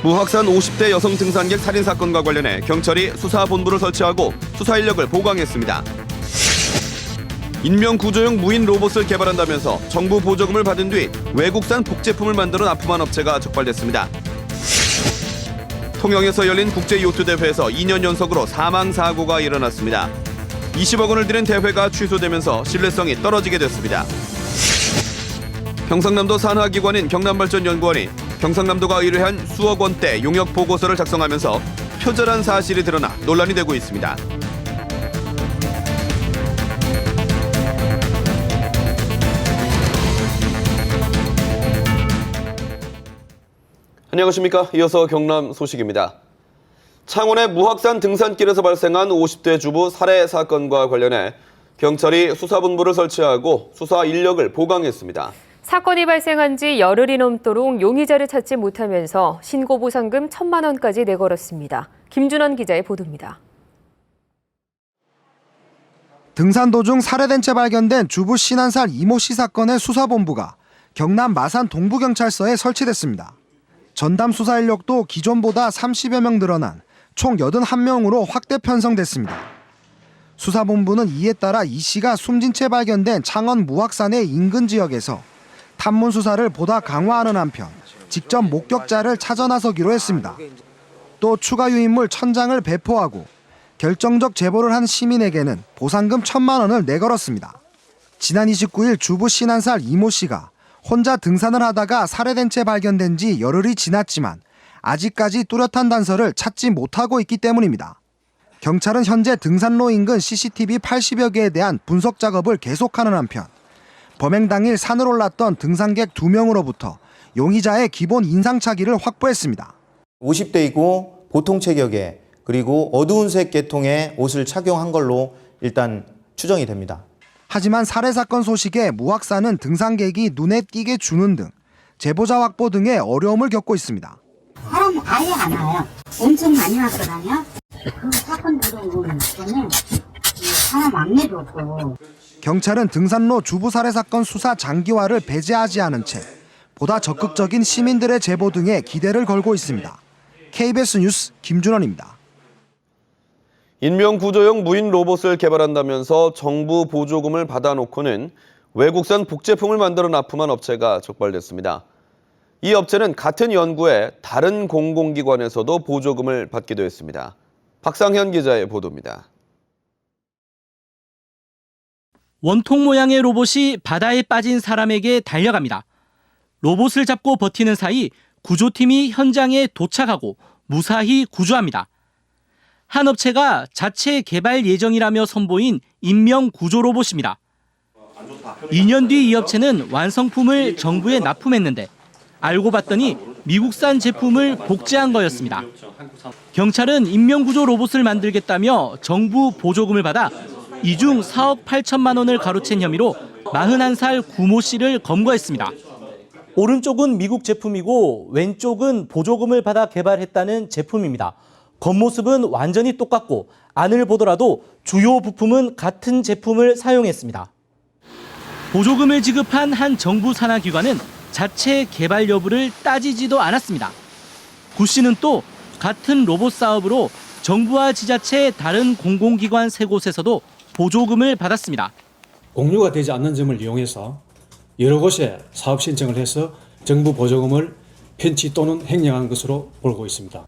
무확산 50대 여성 등산객 살인 사건과 관련해 경찰이 수사본부를 설치하고 수사 인력을 보강했습니다. 인명구조용 무인 로봇을 개발한다면서 정부 보조금을 받은 뒤 외국산 복제품을 만드는 납품한 업체가 적발됐습니다. 통영에서 열린 국제요트대회에서 2년 연속으로 사망사고가 일어났습니다. 20억 원을 들인 대회가 취소되면서 신뢰성이 떨어지게 됐습니다. 경상남도 산하기관인 경남발전연구원이 경상남도가 의뢰한 수억 원대 용역 보고서를 작성하면서 표절한 사실이 드러나 논란이 되고 있습니다. 안녕하십니까. 이어서 경남 소식입니다. 창원의 무확산 등산길에서 발생한 50대 주부 살해 사건과 관련해 경찰이 수사본부를 설치하고 수사 인력을 보강했습니다. 사건이 발생한 지 열흘이 넘도록 용의자를 찾지 못하면서 신고보상금 1,000만 원까지 내걸었습니다. 김준원 기자의 보도입니다. 등산 도중 살해된 채 발견된 주부 51살 이모 씨 사건의 수사본부가 경남 마산 동부경찰서에 설치됐습니다. 전담 수사 인력도 기존보다 30여 명 늘어난 총 81명으로 확대 편성됐습니다. 수사본부는 이에 따라 이 씨가 숨진 채 발견된 창원 무확산의 인근 지역에서 탐문 수사를 보다 강화하는 한편 직접 목격자를 찾아 나서기로 했습니다. 또 추가 유인물 1,000장을 배포하고 결정적 제보를 한 시민에게는 보상금 1,000만 원을 내걸었습니다. 지난 29일 주부 51살 이모 씨가 혼자 등산을 하다가 살해된 채 발견된 지 열흘이 지났지만 아직까지 뚜렷한 단서를 찾지 못하고 있기 때문입니다. 경찰은 현재 등산로 인근 CCTV 80여 개에 대한 분석 작업을 계속하는 한편 범행 당일 산을 올랐던 등산객 2명으로부터 용의자의 기본 인상착의를 확보했습니다. 50대이고 보통 체격에 그리고 어두운 색 계통의 옷을 착용한 걸로 일단 추정이 됩니다. 하지만 살해 사건 소식에 무확산은 등산객이 눈에 띄게 주는 등 제보자 확보 등의 어려움을 겪고 있습니다. 사람 아예 안 와요. 엄청 많이 왔거든요. 그 사건 들어오는 때는 사람 안내도 없고. 경찰은 등산로 주부 살해 사건 수사 장기화를 배제하지 않은 채 보다 적극적인 시민들의 제보 등에 기대를 걸고 있습니다. KBS 뉴스 김준원입니다. 인명구조용 무인 로봇을 개발한다면서 정부 보조금을 받아놓고는 외국산 복제품을 만들어 납품한 업체가 적발됐습니다. 이 업체는 같은 연구에 다른 공공기관에서도 보조금을 받기도 했습니다. 박상현 기자의 보도입니다. 원통 모양의 로봇이 바다에 빠진 사람에게 달려갑니다. 로봇을 잡고 버티는 사이 구조팀이 현장에 도착하고 무사히 구조합니다. 한 업체가 자체 개발 예정이라며 선보인 인명 구조 로봇입니다. 2년 뒤 이 업체는 완성품을 정부에 납품했는데 알고 봤더니 미국산 제품을 복제한 거였습니다. 경찰은 인명 구조 로봇을 만들겠다며 정부 보조금을 받아 이중 4억 8천만 원을 가로챈 혐의로 41살 구모 씨를 검거했습니다. 오른쪽은 미국 제품이고 왼쪽은 보조금을 받아 개발했다는 제품입니다. 겉모습은 완전히 똑같고 안을 보더라도 주요 부품은 같은 제품을 사용했습니다. 보조금을 지급한 한 정부 산하기관은 자체 개발 여부를 따지지도 않았습니다. 구 씨는 또 같은 로봇 사업으로 정부와 지자체 다른 공공기관 3곳에서도 보조금을 받았습니다. 공유가 되지 않는 점을 이용해서 여러 곳에 사업 신청을 해서 정부 보조금을 편취 또는 횡령한 것으로 보고 있습니다.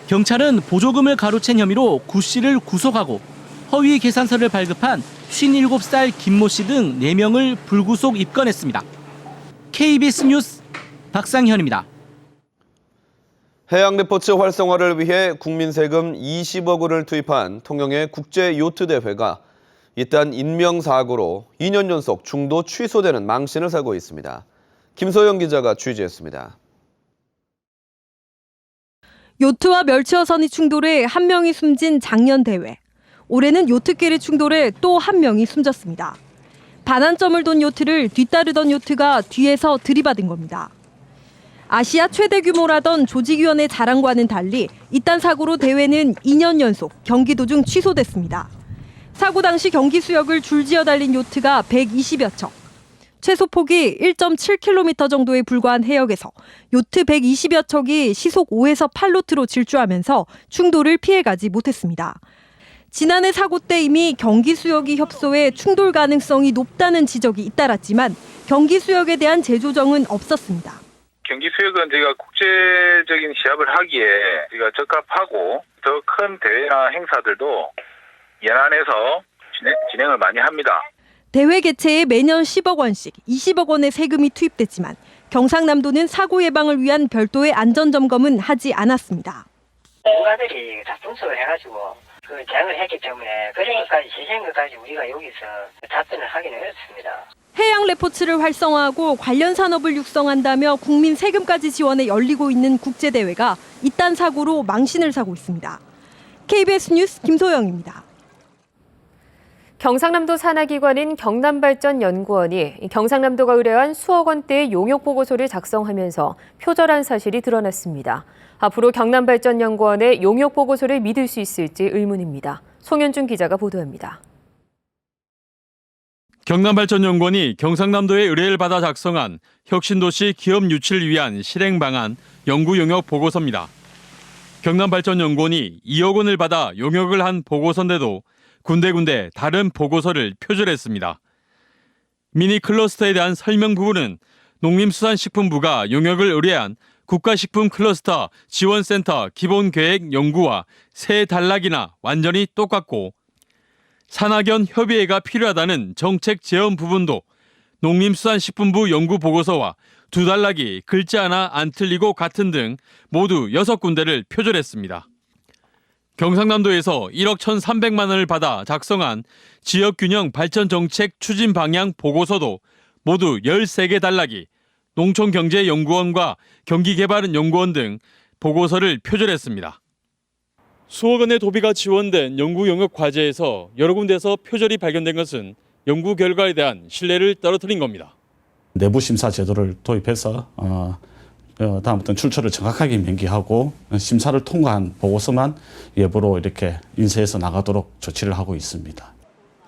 경찰은 보조금을 가로챈 혐의로 구 씨를 구속하고 허위 계산서를 발급한 57살 김모 씨 등 4명을 불구속 입건했습니다. KBS 뉴스 박상현입니다. 해양레포츠 활성화를 위해 국민 세금 20억 원을 투입한 통영의 국제요트대회가 이딴 인명사고로 2년 연속 중도 취소되는 망신을 사고 있습니다. 김소영 기자가 취재했습니다. 요트와 멸치어선이 충돌해 한 명이 숨진 작년 대회. 올해는 요트끼리 충돌해 또 한 명이 숨졌습니다. 반환점을 돈 요트를 뒤따르던 요트가 뒤에서 들이받은 겁니다. 아시아 최대 규모라던 조직위원회 자랑과는 달리 이딴 사고로 대회는 2년 연속 경기 도중 취소됐습니다. 사고 당시 경기 수역을 줄지어 달린 요트가 120여 척. 최소 폭이 1.7km 정도에 불과한 해역에서 요트 120여 척이 시속 5에서 8노트로 질주하면서 충돌을 피해가지 못했습니다. 지난해 사고 때 이미 경기 수역이 협소해 충돌 가능성이 높다는 지적이 잇따랐지만 경기 수역에 대한 재조정은 없었습니다. 경기 수역은 저희가 국제적인 시합을 하기에 저희가 적합하고 더 큰 대회나 행사들도 연안에서 진행을 많이 합니다. 대회 개최에 매년 10억 원씩 20억 원의 세금이 투입됐지만 경상남도는 사고 예방을 위한 별도의 안전점검은 하지 않았습니다. 누가들이 다 분석을 해가지고 그 제안을 했기 때문에 그러니까 시행까지 우리가 여기서 답변을 하기는 어렵습니다. 해양 레포츠를 활성화하고 관련 산업을 육성한다며 국민 세금까지 지원해 열리고 있는 국제대회가 이딴 사고로 망신을 사고 있습니다. KBS 뉴스 김소영입니다. 경상남도 산하기관인 경남발전연구원이 경상남도가 의뢰한 수억 원대의 용역 보고서를 작성하면서 표절한 사실이 드러났습니다. 앞으로 경남발전연구원의 용역 보고서를 믿을 수 있을지 의문입니다. 송현준 기자가 보도합니다. 경남발전연구원이 경상남도의 의뢰를 받아 작성한 혁신도시 기업 유치를 위한 실행 방안 연구 용역 보고서입니다. 경남발전연구원이 2억 원을 받아 용역을 한 보고서인데도 군데군데 다른 보고서를 표절했습니다. 미니 클러스터에 대한 설명 부분은 농림수산식품부가 용역을 의뢰한 국가식품 클러스터 지원센터 기본계획 연구와 세 단락이나 완전히 똑같고 산학연 협의회가 필요하다는 정책 제언 부분도 농림수산식품부 연구보고서와 두 단락이 글자 하나 안 틀리고 같은 등 모두 6군데를 표절했습니다. 경상남도에서 1억 1,300만 원을 받아 작성한 지역균형 발전정책 추진 방향 보고서도 모두 13개 단락이 농촌경제연구원과 경기개발연구원 등 보고서를 표절했습니다. 수억 원의 도비가 지원된 연구 용역 과제에서 여러 군데에서 표절이 발견된 것은 연구 결과에 대한 신뢰를 떨어뜨린 겁니다. 내부 심사 제도를 도입해서 다음부터는 출처를 정확하게 명기하고 심사를 통과한 보고서만 예보로 이렇게 인쇄해서 나가도록 조치를 하고 있습니다.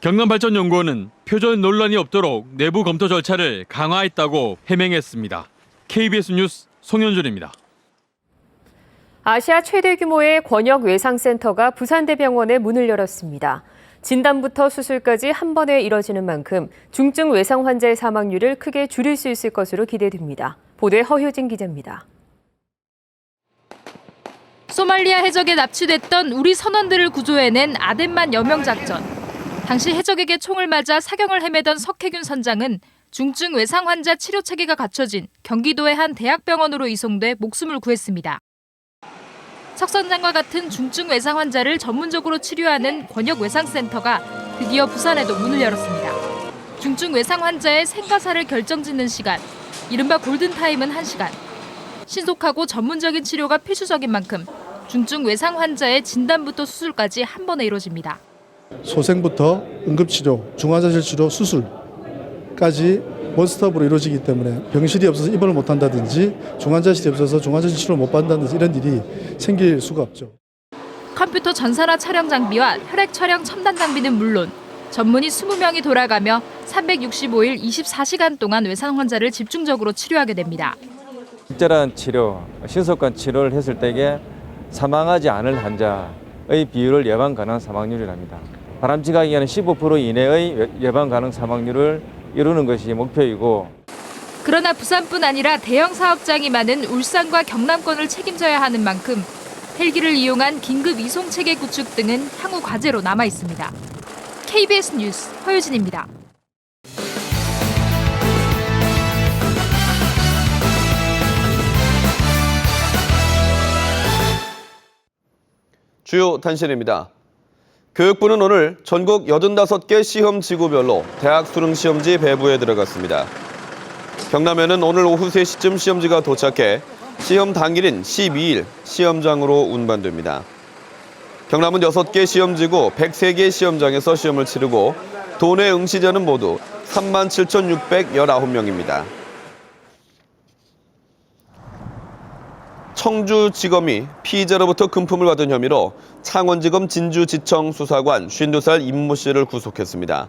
경남발전연구원은 표절 논란이 없도록 내부 검토 절차를 강화했다고 해명했습니다. KBS 뉴스 송현준입니다. 아시아 최대 규모의 권역 외상센터가 부산대병원에 문을 열었습니다. 진단부터 수술까지 한 번에 이뤄지는 만큼 중증 외상 환자의 사망률을 크게 줄일 수 있을 것으로 기대됩니다. 보도에 허효진 기자입니다. 소말리아 해적에 납치됐던 우리 선원들을 구조해낸 아덴만 여명 작전. 당시 해적에게 총을 맞아 사경을 헤매던 석혜균 선장은 중증 외상 환자 치료 체계가 갖춰진 경기도의 한 대학병원으로 이송돼 목숨을 구했습니다. 석 선장과 같은 중증 외상 환자를 전문적으로 치료하는 권역 외상센터가 드디어 부산에도 문을 열었습니다. 중증 외상 환자의 생과사를 결정짓는 시간, 이른바 골든타임은 1시간. 신속하고 전문적인 치료가 필수적인 만큼 중증 외상 환자의 진단부터 수술까지 한 번에 이루어집니다. 소생부터 응급치료, 중환자실 치료, 수술까지 원스톱으로 이루어지기 때문에 병실이 없어서 입원을 못한다든지 중환자실이 없어서 중환자실 치료를 못 받는다든지 이런 일이 생길 수가 없죠. 컴퓨터 전산화 촬영 장비와 혈액 촬영 첨단 장비는 물론 전문의 20명이 돌아가며 365일 24시간 동안 외상 환자를 집중적으로 치료하게 됩니다. 적절한 치료, 신속한 치료를 했을 때에 사망하지 않을 환자의 비율을 예방 가능한 사망률이랍니다. 바람직하게는 15% 이내의 예방 가능 사망률을 이루는 것이 목표이고. 그러나 부산뿐 아니라 대형 사업장이 많은 울산과 경남권을 책임져야 하는 만큼 헬기를 이용한 긴급 이송 체계 구축 등은 향후 과제로 남아 있습니다. KBS 뉴스 허유진입니다. 주요 단신입니다. 교육부는 오늘 전국 85개 시험 지구별로 대학 수능 시험지 배부에 들어갔습니다. 경남에는 오늘 오후 3시쯤 시험지가 도착해 시험 당일인 12일 시험장으로 운반됩니다. 경남은 6개 시험지구 103개 시험장에서 시험을 치르고 도내 응시자는 모두 37,619명입니다. 청주지검이 피의자로부터 금품을 받은 혐의로 창원지검 진주지청 수사관 52살 임모 씨를 구속했습니다.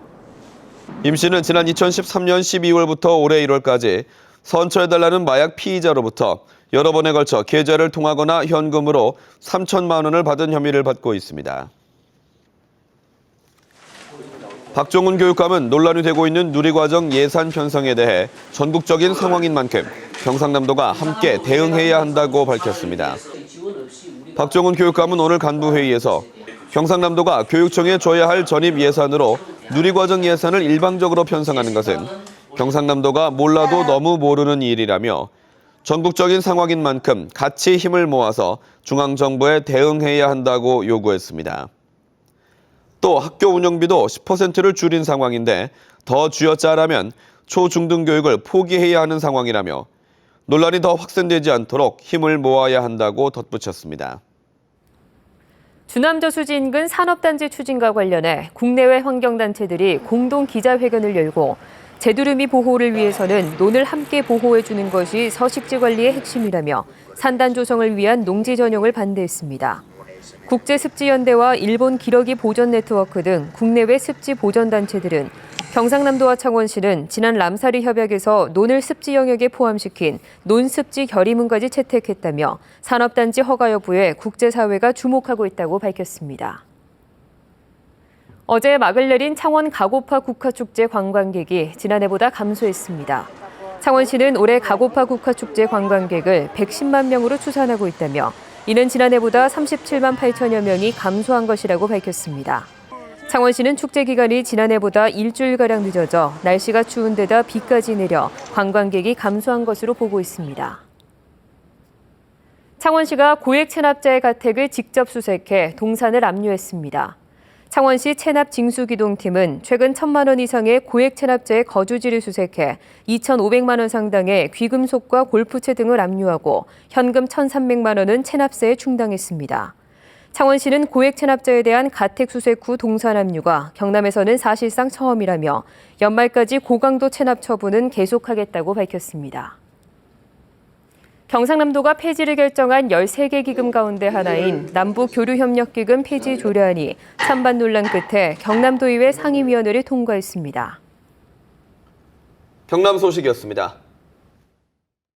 임 씨는 지난 2013년 12월부터 올해 1월까지 선처해달라는 마약 피의자로부터 여러 번에 걸쳐 계좌를 통하거나 현금으로 3천만 원을 받은 혐의를 받고 있습니다. 박종훈 교육감은 논란이 되고 있는 누리과정 예산 편성에 대해 전국적인 상황인 만큼 경상남도가 함께 대응해야 한다고 밝혔습니다. 박종훈 교육감은 오늘 간부회의에서 경상남도가 교육청에 줘야 할 전입 예산으로 누리과정 예산을 일방적으로 편성하는 것은 경상남도가 몰라도 너무 모르는 일이라며 전국적인 상황인 만큼 같이 힘을 모아서 중앙정부에 대응해야 한다고 요구했습니다. 또 학교 운영비도 10%를 줄인 상황인데 더 쥐어짜라면 초중등 교육을 포기해야 하는 상황이라며 논란이 더 확산되지 않도록 힘을 모아야 한다고 덧붙였습니다. 주남저수지 인근 산업단지 추진과 관련해 국내외 환경단체들이 공동 기자회견을 열고 제두루미 보호를 위해서는 논을 함께 보호해주는 것이 서식지 관리의 핵심이라며 산단 조성을 위한 농지 전용을 반대했습니다. 국제습지연대와 일본 기러기 보전 네트워크 등 국내외 습지 보전단체들은 경상남도와 창원시는 지난 람사리 협약에서 논을 습지 영역에 포함시킨 논습지 결의문까지 채택했다며 산업단지 허가 여부에 국제사회가 주목하고 있다고 밝혔습니다. 어제 막을 내린 창원 가고파 국화축제 관광객이 지난해보다 감소했습니다. 창원시는 올해 가고파 국화축제 관광객을 110만 명으로 추산하고 있다며 이는 지난해보다 37만 8천여 명이 감소한 것이라고 밝혔습니다. 창원시는 축제 기간이 지난해보다 일주일가량 늦어져 날씨가 추운 데다 비까지 내려 관광객이 감소한 것으로 보고 있습니다. 창원시가 고액 체납자의 가택을 직접 수색해 동산을 압류했습니다. 창원시 체납징수기동팀은 최근 1,000만 원 이상의 고액 체납자의 거주지를 수색해 2,500만 원 상당의 귀금속과 골프채 등을 압류하고 현금 1,300만 원은 체납세에 충당했습니다. 창원시는 고액 체납자에 대한 가택 수색 후 동산 압류가 경남에서는 사실상 처음이라며 연말까지 고강도 체납 처분은 계속하겠다고 밝혔습니다. 경상남도가 폐지를 결정한 13개 기금 가운데 하나인 남북교류협력기금 폐지 조례안이 찬반 논란 끝에 경남도의회 상임위원회를 통과했습니다. 경남 소식이었습니다.